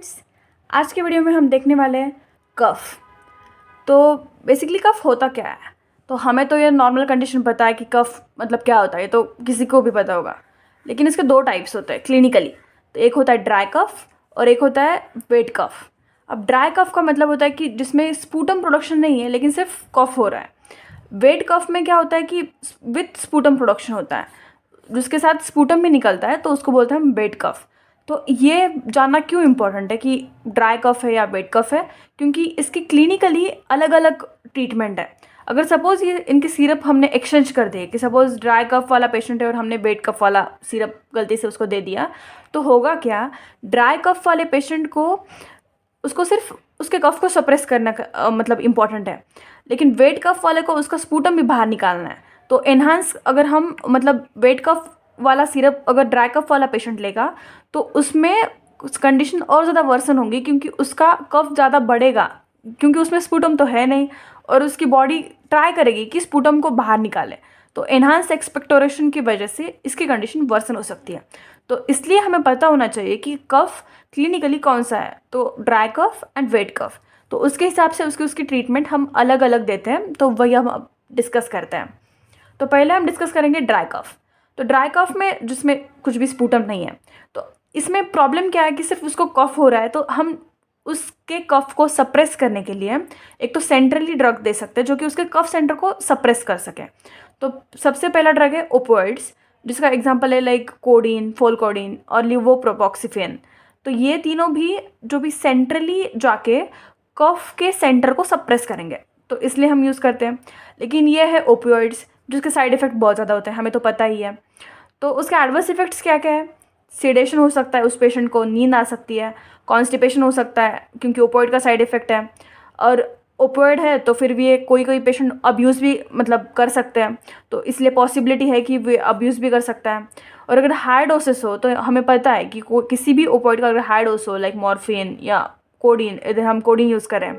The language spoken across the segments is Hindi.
फ्रेंड्स, आज के वीडियो में हम देखने वाले हैं कफ। तो बेसिकली कफ होता क्या है। तो हमें तो ये नॉर्मल कंडीशन पता है कि कफ मतलब क्या होता है, ये तो किसी को भी पता होगा। लेकिन इसके दो टाइप्स होते हैं क्लिनिकली। तो एक होता है ड्राई कफ और एक होता है वेट कफ। अब ड्राई कफ का मतलब होता है कि जिसमें स्पूटम प्रोडक्शन नहीं है लेकिन सिर्फ कफ हो रहा है। वेट कफ में क्या होता है कि विथ स्पूटम प्रोडक्शन होता है, जिसके साथ स्पूटम भी निकलता है, तो उसको बोलते हैं हम वेट कफ। तो ये जानना क्यों इम्पोर्टेंट है कि ड्राई कफ है या वेट कफ है, क्योंकि इसकी क्लिनिकली अलग अलग ट्रीटमेंट है। अगर सपोज़ ये इनकी सिरप हमने एक्सचेंज कर दी कि सपोज़ ड्राई कफ वाला पेशेंट है और हमने वेट कफ वाला सिरप गलती से उसको दे दिया, तो होगा क्या, ड्राई कफ वाले पेशेंट को उसको सिर्फ उसके कफ को सप्रेस करना मतलब इम्पॉर्टेंट है, लेकिन वेट कफ वाले को उसका स्पूटम भी बाहर निकालना है। तो एनहांस अगर हम मतलब वेट कफ वाला सिरप अगर ड्राई कफ वाला पेशेंट लेगा तो उसमें कंडीशन और ज़्यादा वर्सन होंगी, क्योंकि उसका कफ ज़्यादा बढ़ेगा, क्योंकि उसमें स्पूटम तो है नहीं और उसकी बॉडी ट्राई करेगी कि स्पूटम को बाहर निकाले। तो एनहांस एक्सपेक्टोरेशन की वजह से इसकी कंडीशन वर्सन हो सकती है। तो इसलिए हमें पता होना चाहिए कि कफ क्लिनिकली कौन सा है, तो ड्राई कफ एंड वेट कफ। तो उसके हिसाब से उसकी ट्रीटमेंट हम अलग अलग देते हैं, तो वही हम अब डिस्कस करते हैं। तो पहले हम डिस्कस करेंगे ड्राई कफ। तो ड्राई कफ में जिसमें कुछ भी स्पूटम नहीं है, तो इसमें प्रॉब्लम क्या है कि सिर्फ उसको कफ हो रहा है, तो हम उसके कफ को सप्रेस करने के लिए एक तो सेंट्रली ड्रग दे सकते हैं जो कि उसके कफ सेंटर को सप्रेस कर सके। तो सबसे पहला ड्रग है ओपियोइड्स, जिसका एग्जांपल है लाइक कोडीन, फोलकोडीन और लिवोप्रोपोक्सिफेन। तो ये तीनों भी जो भी सेंट्रली जाके कफ के सेंटर को सप्रेस करेंगे, तो इसलिए हम यूज़ करते हैं। लेकिन ये है ओपियोइड्स जिसके साइड इफ़ेक्ट बहुत ज़्यादा होते हैं, हमें तो पता ही है। तो उसके एडवर्स इफ़ेक्ट्स क्या क्या है, सीडेशन हो सकता है, उस पेशेंट को नींद आ सकती है, कॉन्स्टिपेशन हो सकता है क्योंकि ओपियोइड का साइड इफ़ेक्ट है। और ओपियोइड है तो फिर भी कोई कोई पेशेंट अब्यूज़ भी मतलब कर सकते हैं, तो इसलिए पॉसिबिलिटी है कि वे अब्यूज़ भी कर सकता है। और अगर हाई डोसेस हो तो हमें पता है कि किसी भी ओपियोइड का अगर हाई डोज हो लाइक मॉर्फिन या कोडीन, इधर हम कोडीन यूज़ करें,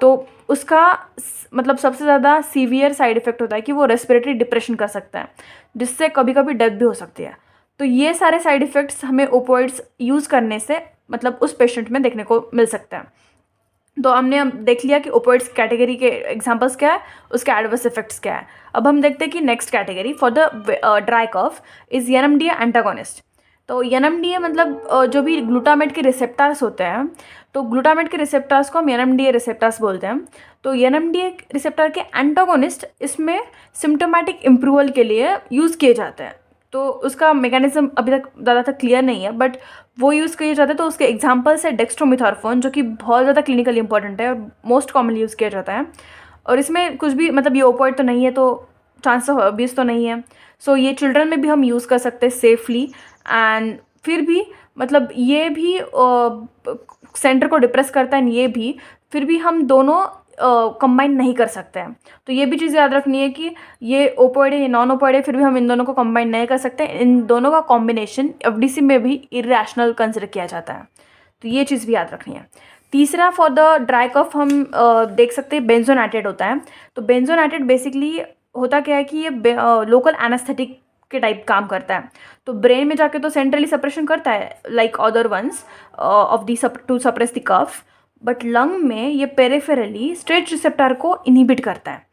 तो उसका मतलब सबसे ज़्यादा सीवियर साइड इफ़ेक्ट होता है कि वो रेस्पिरेटरी डिप्रेशन कर सकता है, जिससे कभी कभी डेथ भी हो सकती है। तो ये सारे साइड इफ़ेक्ट्स हमें ओपियोइड्स यूज़ करने से मतलब उस पेशेंट में देखने को मिल सकता है। तो हमने देख लिया कि ओपियोइड्स कैटेगरी के एग्जांपल्स क्या है, उसके एडवर्स इफेक्ट्स क्या है। अब हम देखते हैं कि next category for the dry cough is NMDA antagonist. तो एनएमडीए मतलब जो भी ग्लूटामेट के रिसेप्टर्स होते हैं, तो ग्लूटामेट के रिसेप्टर्स को हम एनएमडीए रिसेप्टर्स बोलते हैं। तो एनएमडीए रिसेप्टर के एंटागोनिस्ट इसमें सिम्टोमेटिक इम्प्रूवल के लिए यूज़ किए जाते हैं। तो उसका मैकेनिज्म अभी तक ज़्यादातर क्लियर नहीं है, बट वो यूज़ किए जाते हैं। तो उसके एग्जांपल्स है डेक्स्ट्रोमिथॉर्फोन, जो कि बहुत ज़्यादा क्लिनिकली इंपॉर्टेंट है और मोस्ट कॉमनली यूज़ किया जाता है। और इसमें कुछ भी मतलब ये ओपियोइड तो नहीं है, तो चांस ऑफ अब्यूज़ तो नहीं है। सो ये चिल्ड्रन में भी हम यूज़ कर सकते हैं सेफली। एंड फिर भी मतलब ये भी सेंटर को डिप्रेस करता है, ये भी फिर भी हम दोनों कंबाइन नहीं कर सकते हैं। तो ये भी चीज़ याद रखनी है कि ये ओपियोइड है, ये नॉन ओपियोइड है, फिर भी हम इन दोनों को कंबाइन नहीं कर सकते। इन दोनों का कॉम्बिनेशन एफडीसी में भी इरेशनल कंसिडर किया जाता है, तो ये चीज़ भी याद रखनी है। तीसरा फॉर द ड्राई कफ हम देख सकते हैं बेंजोनाइटेड होता है। तो बेंजोनाइटेड बेसिकली होता क्या है कि ये लोकल एनेस्थेटिक के टाइप काम करता है। तो ब्रेन में जाके तो सेंट्रली सप्रेशन करता है like other ones of the to suppress the cough, but lung में ये पेरिफेरली स्ट्रेच रिसेप्टर को इनहिबिट करता है।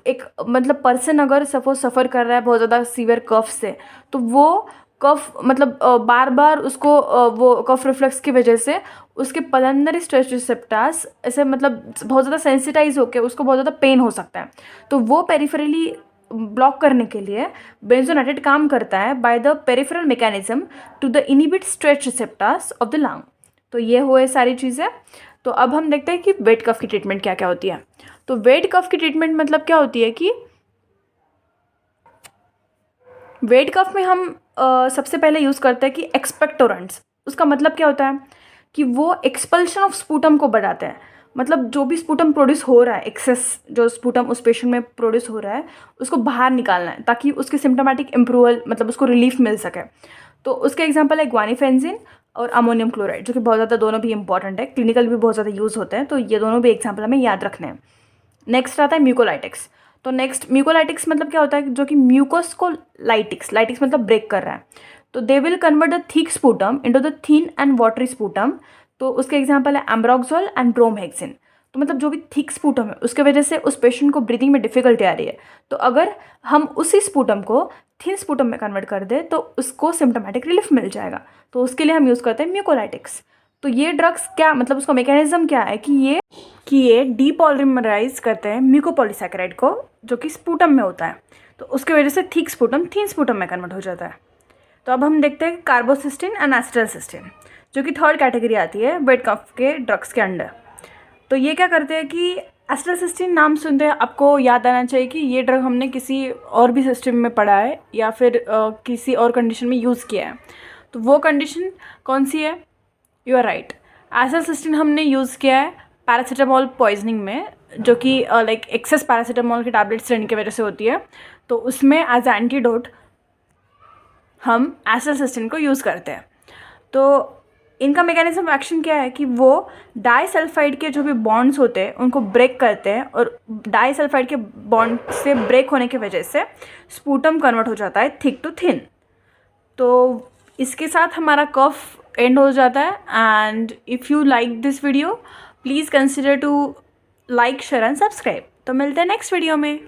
एक मतलब पर्सन अगर सफ़र कर रहा है बहुत ज़्यादा सीवियर कफ से, तो वो कफ मतलब बार बार उसको वो कफ रिफ्लेक्स की वजह से उसके पल्मोनरी स्ट्रेच रिसेप्टर्स ऐसे मतलब बहुत ज़्यादा सेंसिटाइज होकर उसको बहुत ज़्यादा पेन हो सकता है। तो वो पेरिफेरली ब्लॉक करने के लिए बेंजोनाइटेड काम करता है by the peripheral mechanism to the inhibit stretch receptors of the lung. तो ये हुए सारी चीज़ें। तो अब हम देखते हैं कि वेट कफ की ट्रीटमेंट क्या क्या होती है। तो वेट कफ की ट्रीटमेंट मतलब क्या होती है कि वेट कफ में हम सबसे पहले यूज़ करते हैं कि एक्सपेक्टोरेंट्स। उसका मतलब क्या होता है कि वो एक्सपल्शन ऑफ स्पूटम को बढ़ाते हैं। मतलब जो भी स्पूटम प्रोड्यूस हो रहा है, एक्सेस जो स्पूटम उस पेशेंट में प्रोड्यूस हो रहा है, उसको बाहर निकालना है ताकि उसके सिम्टोमेटिक इम्प्रूवल मतलब उसको रिलीफ मिल सके। तो उसके एग्जांपल है ग्वानिफेंजिन और अमोनियम क्लोराइड, जो कि बहुत ज़्यादा दोनों भी इंपॉर्टेंट है, क्लिनिकल भी बहुत ज़्यादा यूज़ होते हैं। तो ये दोनों भी एग्जांपल हमें याद रखने हैं। नेक्स्ट आता है म्यूकोलाइटिक्स। तो नेक्स्ट म्यूकोलाइटिक्स मतलब क्या होता है, जो कि म्यूकोस को लाइटिक्स मतलब ब्रेक कर रहा है। तो they will convert the thick sputum into the thin and watery sputum तो उसके एग्जाम्पल है एम्ब्रोक्सोल एंड ब्रोमहेक्सिन। तो मतलब जो भी थिक स्पूटम है उसके वजह से उस पेशेंट को ब्रीदिंग में डिफ़िकल्टी आ रही है, तो अगर हम उसी स्पूटम को थिन स्पूटम में कन्वर्ट कर दें तो उसको सिम्टोमेटिक रिलीफ मिल जाएगा। तो उसके लिए हम यूज़ करते हैं म्यूकोलाइटिक्स। तो ये ड्रग्स क्या मतलब उसका मैकेनिज्म क्या है कि ये डीपॉलीमराइज करते हैं म्यूकोपॉलीसैकेराइड को जो कि स्पूटम में होता है, तो उसके वजह से थिक स्पूटम थिन स्पूटम में कन्वर्ट हो जाता है। तो अब हम देखते हैं कार्बोसिस्टिन एंड एसिटाइलसिस्टिन, जो कि थर्ड कैटेगरी आती है वेट कफ के ड्रग्स के अंडर। तो ये क्या करते हैं कि एसिटाइलसिस्टिन नाम सुनते हैं आपको याद आना चाहिए कि ये ड्रग हमने किसी और भी सिस्टम में पढ़ा है या फिर किसी और कंडीशन में यूज़ किया है। तो वो कंडीशन कौन सी है? यू आर राइट, एसिटाइलसिस्टिन हमने यूज़ किया है पैरासीटामोल पॉइजनिंग में, जो कि लाइक एक्सेस पैरासीटामोल के टैबलेट्स लेने की वजह से होती है। तो उसमें एज एंटीडोट हम एसिटाइलसिस्टिन को यूज़ करते हैं। तो इनका मैकेनिज्म ऑफ एक्शन क्या है कि वो डाइसल्फाइड के जो भी बॉन्ड्स होते हैं उनको ब्रेक करते हैं, और डाइसल्फाइड के बॉन्ड से ब्रेक होने की वजह से स्पूटम कन्वर्ट हो जाता है थिक टू थिन। तो इसके साथ हमारा कफ एंड हो जाता है। And if you like this video please consider to like share and subscribe. तो मिलते हैं नेक्स्ट वीडियो में।